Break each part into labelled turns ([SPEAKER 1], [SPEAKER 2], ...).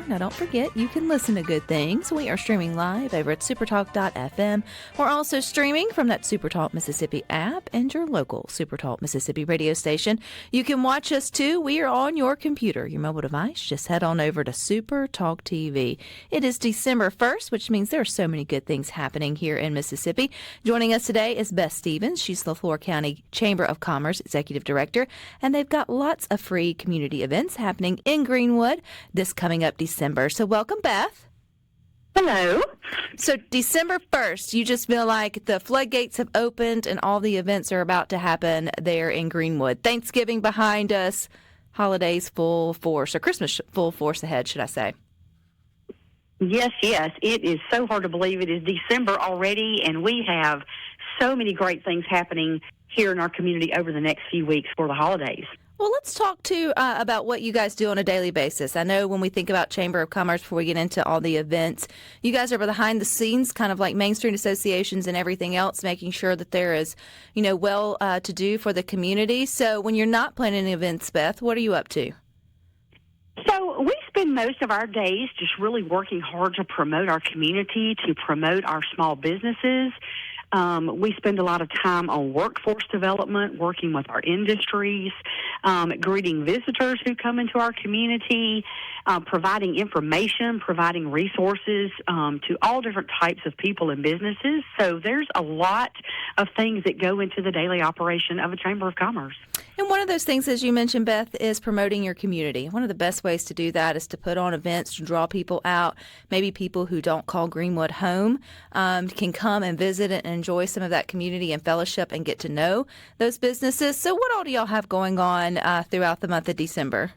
[SPEAKER 1] Now, don't forget, you can listen to Good Things. We are streaming live over at SuperTalk.fm. We're also streaming from that SuperTalk Mississippi app and your local SuperTalk Mississippi radio station. You can watch us, too. We are on your computer, your mobile device. Just head on over to SuperTalk TV. It is December 1st, which means there are so many good things happening here in Mississippi. Joining us today is Beth Stevens. She's Leflore County Chamber of Commerce Executive Director, and they've got lots of free community events happening in Greenwood this coming up December. So welcome, Beth.
[SPEAKER 2] Hello.
[SPEAKER 1] So December 1st, you just feel like the floodgates have opened and all the events are about to happen there in Greenwood. Thanksgiving behind us, holidays full force, or Christmas full force ahead, should I say.
[SPEAKER 2] Yes. It is so hard to believe it is December already, and we have so many great things happening here in our community over the next few weeks for the holidays.
[SPEAKER 1] Well, let's talk, too, about what you guys do on a daily basis. I know when we think about Chamber of Commerce, before we get into all the events, you guys are behind the scenes, kind of like Main Street associations and everything else, making sure that there is, well to do for the community. So when you're not planning events, Beth, what are you up to?
[SPEAKER 2] So we spend most of our days just really working hard to promote our community, to promote our small businesses. We spend a lot of time on workforce development, working with our industries, greeting visitors who come into our community, providing information, providing resources to all different types of people and businesses. So there's a lot of things that go into the daily operation of a Chamber of Commerce.
[SPEAKER 1] And one of those things, as you mentioned, Beth, is promoting your community. One of the best ways to do that is to put on events to draw people out. Maybe people who don't call Greenwood home can come and visit and enjoy some of that community and fellowship and get to know those businesses. So what all do y'all have going on throughout the month of December?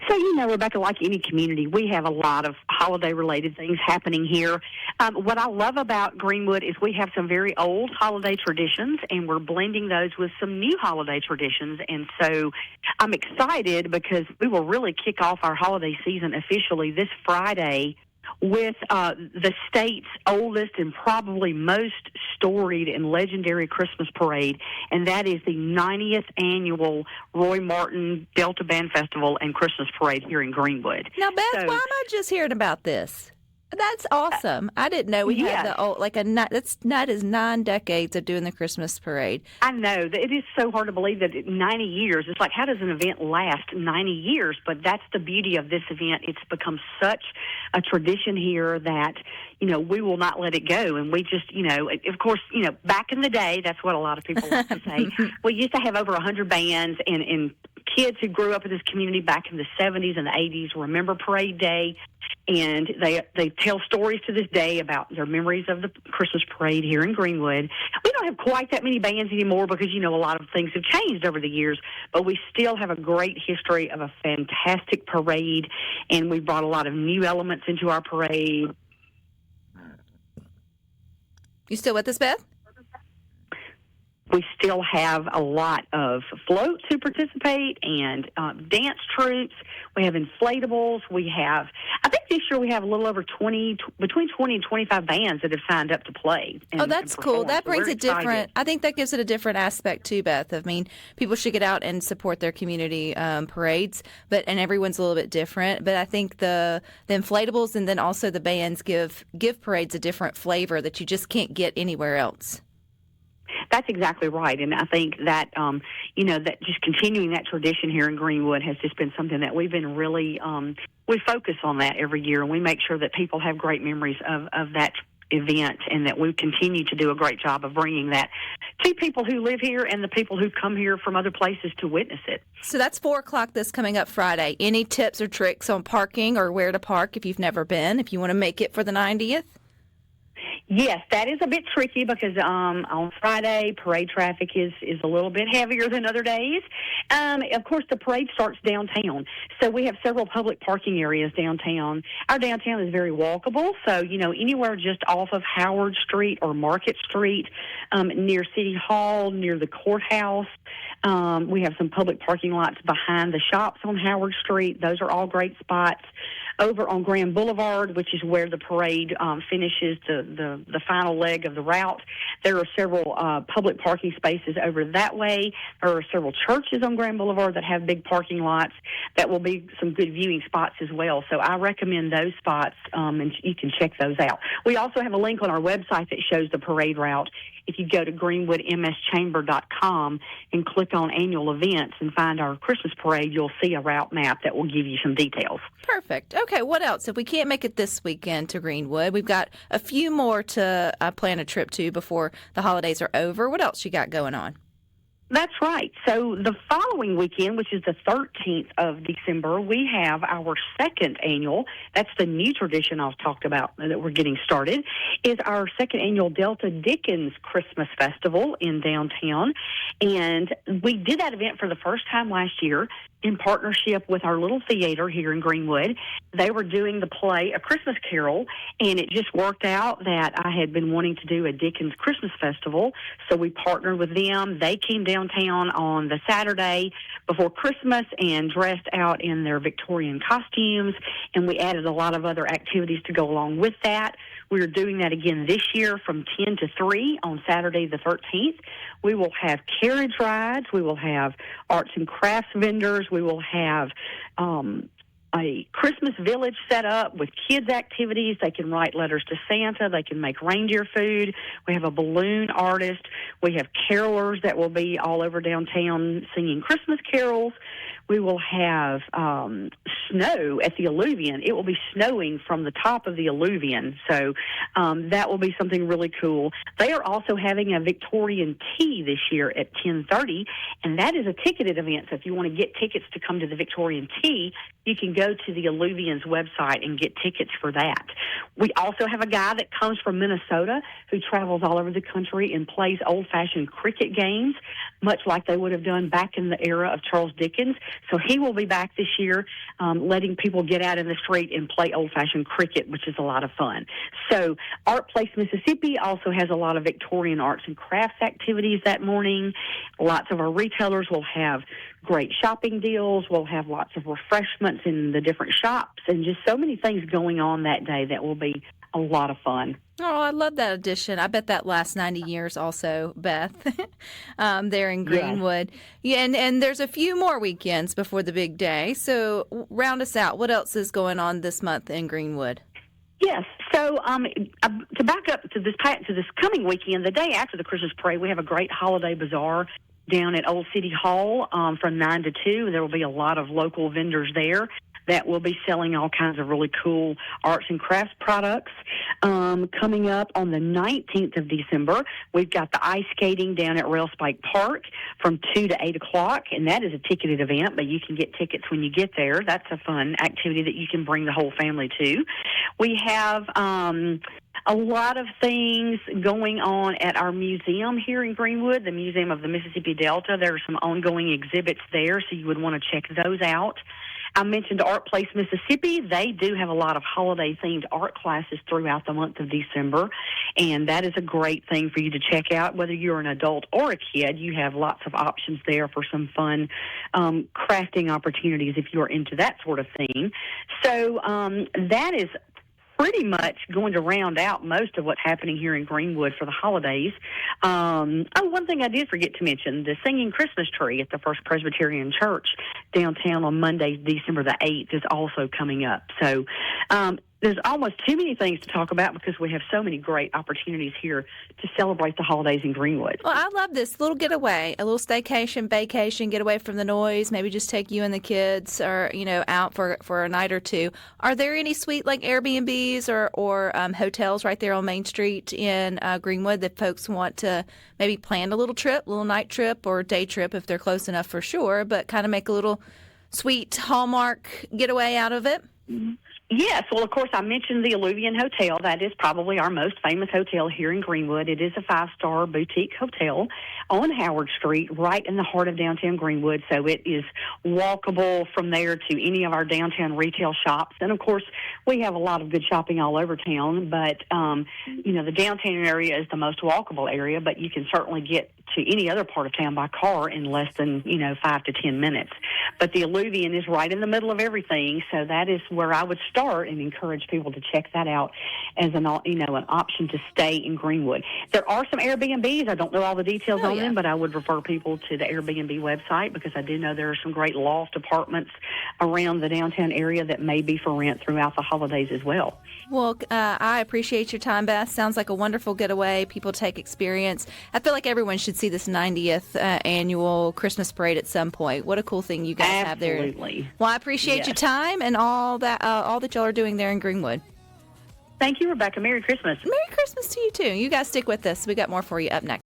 [SPEAKER 2] So, Rebecca, like any community, we have a lot of holiday-related things happening here. What I love about Greenwood is we have some very old holiday traditions, and we're blending those with some new holiday traditions. And so I'm excited because we will really kick off our holiday season officially this Friday with the state's oldest and probably most storied and legendary Christmas parade, and that is the 90th annual Roy Martin Delta Band Festival and Christmas Parade here in Greenwood.
[SPEAKER 1] Now, Beth, why am I just hearing about this? That's awesome. I didn't know we had the old, that is 9 decades of doing the Christmas parade.
[SPEAKER 2] I know. It is so hard to believe that 90 years, it's like, how does an event last 90 years? But that's the beauty of this event. It's become such a tradition here that, we will not let it go. And we just, of course, back in the day, that's what a lot of people like to say. We used to have over 100 bands, and kids who grew up in this community back in the 70s and the 80s remember Parade Day. And they tell stories to this day about their memories of the Christmas parade here in Greenwood. We don't have quite that many bands anymore because, a lot of things have changed over the years, but we still have a great history of a fantastic parade, and we brought a lot of new elements into our parade.
[SPEAKER 1] You still with us, Beth?
[SPEAKER 2] We still have a lot of floats who participate and dance troupes. We have inflatables. I think this year we have a little over between 20 and 25 bands that have signed up to play.
[SPEAKER 1] That's cool. That brings it different. I think that gives it a different aspect too, Beth. I mean, people should get out and support their community parades, and everyone's a little bit different. But I think the inflatables and then also the bands give parades a different flavor that you just can't get anywhere else.
[SPEAKER 2] That's exactly right, and I think that that just continuing that tradition here in Greenwood has just been something that we've been really we focus on that every year, and we make sure that people have great memories of that event, and that we continue to do a great job of bringing that to people who live here and the people who come here from other places to witness it.
[SPEAKER 1] So that's 4:00 this coming up Friday. Any tips or tricks on parking or where to park if you've never been, if you want to make it for the 90th?
[SPEAKER 2] Yes, that is a bit tricky because on Friday, parade traffic is a little bit heavier than other days. Of course, the parade starts downtown, so we have several public parking areas downtown. Our downtown is very walkable, so, anywhere just off of Howard Street or Market Street, near City Hall, near the courthouse. We have some public parking lots behind the shops on Howard Street. Those are all great spots. over on Grand Boulevard, which is where the parade finishes the final leg of the route. There are several public parking spaces over that way. There are several churches on Grand Boulevard that have big parking lots that will be some good viewing spots as well. So I recommend those spots, and you can check those out. We also have a link on our website that shows the parade route. If you go to greenwoodmschamber.com and click on annual events and find our Christmas parade, you'll see a route map that will give you some details.
[SPEAKER 1] Perfect. Okay, what else? If we can't make it this weekend to Greenwood, we've got a few more to plan a trip to before the holidays are over. What else you got going on?
[SPEAKER 2] That's right. So the following weekend, which is the 13th of December, we have our second annual, that's the new tradition I've talked about that we're getting started, is our second annual Delta Dickens Christmas Festival in downtown. And we did that event for the first time last year in partnership with our little theater here in Greenwood. They were doing the play A Christmas Carol, and it just worked out that I had been wanting to do a Dickens Christmas Festival, so we partnered with them. They came downtown on the Saturday before Christmas and dressed out in their Victorian costumes, and we added a lot of other activities to go along with that. We're doing that again this year from 10 to 3 on Saturday the 13th. We will have carriage rides. We will have arts and crafts vendors. We will have a Christmas village set up with kids' activities. They can write letters to Santa. They can make reindeer food. We have a balloon artist. We have carolers that will be all over downtown singing Christmas carols. We will have snow at the Alluvion. It will be snowing from the top of the Alluvion, so that will be something really cool. They are also having a Victorian tea this year at 10:30, and that is a ticketed event. So if you want to get tickets to come to the Victorian tea, you can go to the Alluvion's website and get tickets for that. We also have a guy that comes from Minnesota who travels all over the country and plays old-fashioned cricket games, much like they would have done back in the era of Charles Dickens. So he will be back this year letting people get out in the street and play old-fashioned cricket, which is a lot of fun. So Art Place Mississippi also has a lot of Victorian arts and crafts activities that morning. Lots of our retailers will have great shopping deals. We'll have lots of refreshments in the different shops and just so many things going on that day that will be a lot of fun.
[SPEAKER 1] Oh, I love that addition. I bet that lasts 90 years also, Beth, there in Greenwood. Yeah, and there's a few more weekends before the big day. So round us out. What else is going on this month in Greenwood?
[SPEAKER 2] Yes. So to back up to this coming weekend, the day after the Christmas parade, we have a great holiday bazaar down at Old City Hall from 9 to 2. There will be a lot of local vendors there that will be selling all kinds of really cool arts and crafts products. Coming up on the 19th of December, we've got the ice skating down at Rail Spike Park from 2 to 8 o'clock, and that is a ticketed event, but you can get tickets when you get there. That's a fun activity that you can bring the whole family to. We have a lot of things going on at our museum here in Greenwood, the Museum of the Mississippi Delta. There are some ongoing exhibits there, so you would want to check those out. I mentioned Art Place Mississippi. They do have a lot of holiday-themed art classes throughout the month of December, and that is a great thing for you to check out. Whether you're an adult or a kid, you have lots of options there for some fun crafting opportunities if you're into that sort of thing. So that is pretty much going to round out most of what's happening here in Greenwood for the holidays. One thing I did forget to mention, the Singing Christmas Tree at the First Presbyterian Church downtown on Monday, December the 8th is also coming up. So there's almost too many things to talk about because we have so many great opportunities here to celebrate the holidays in Greenwood.
[SPEAKER 1] Well, I love this little getaway, a little staycation, vacation, get away from the noise, maybe just take you and the kids or, out for a night or two. Are there any sweet like Airbnbs or hotels right there on Main Street in Greenwood that folks want to maybe plan a little trip, little night trip or day trip if they're close enough for sure, but kind of make a little sweet Hallmark getaway out of it?
[SPEAKER 2] Mm-hmm. Yes. Well, of course, I mentioned the Alluvion Hotel. That is probably our most famous hotel here in Greenwood. It is a 5-star boutique hotel on Howard Street, right in the heart of downtown Greenwood. So it is walkable from there to any of our downtown retail shops. And, of course, we have a lot of good shopping all over town. But, the downtown area is the most walkable area, but you can certainly get to any other part of town by car in less than, 5 to 10 minutes. But the Alluvion is right in the middle of everything, so that is where I would start start and encourage people to check that out as an option to stay in Greenwood. There are some Airbnbs. I don't know all the details on them, but I would refer people to the Airbnb website because I do know there are some great loft apartments around the downtown area that may be for rent throughout the holidays as well.
[SPEAKER 1] Well, I appreciate your time, Beth. Sounds like a wonderful getaway. People take experience. I feel like everyone should see this 90th annual Christmas parade at some point. What a cool thing you guys have there.
[SPEAKER 2] Absolutely.
[SPEAKER 1] Well, I appreciate your time and all that y'all are doing there in Greenwood.
[SPEAKER 2] Thank you, Rebecca. Merry Christmas.
[SPEAKER 1] Merry Christmas to you, too. You guys stick with us. We got more for you up next.